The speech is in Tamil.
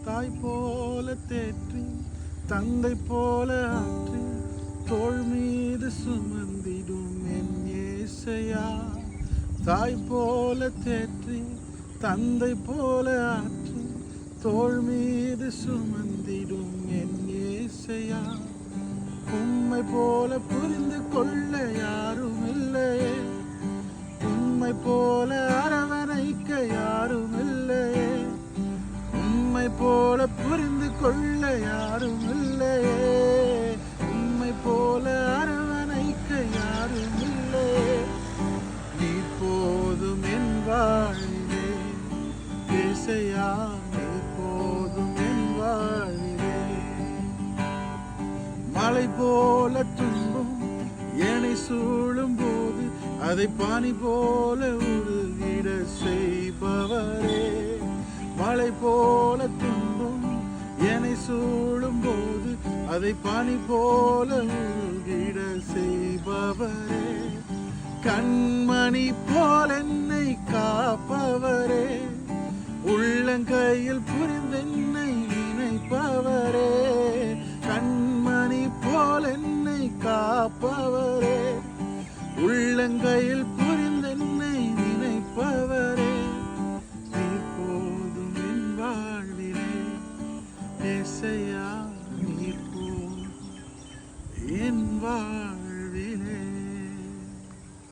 தாய் போல தேற்றி தந்தை போல ஆற்றி தோள் மீது சுமந்திடும் என் ஏசையா. தாய் போல தேற்றி தந்தை போல ஆற்றி தோள் மீது சுமந்திடும் என் ஏசையா. உம்மை போல புரிந்து கொள்ள யாரும் இல்லையே, உம்மை போல அரவணைக்க யாரும் இல்லையே, உம்மை போல புரிந்து கொள்ள யாரும் இல்லையே, உம்மை போல அரவணைக்க யாரும் இல்லையே. நீ போதும் என் வாழ்விலே ஏசையா, நீ போதும் என் வாழ்விலே. மலை போல துன்பம் என்னை சூழும் போது அதை பானி போல உருகிட செய்பவரே. மலை போல துன்பம் என்னை சூழும் போது அதை பானி போல உருகிட செய்பவரே. கண்மணி போல் என்னை காப்பவரே, உள்ளங்கையில் புரிந்தென்னை நினைப்பவரே. கண்மணி போல் என்னை காப்பவரே, உள்ளங்கையில்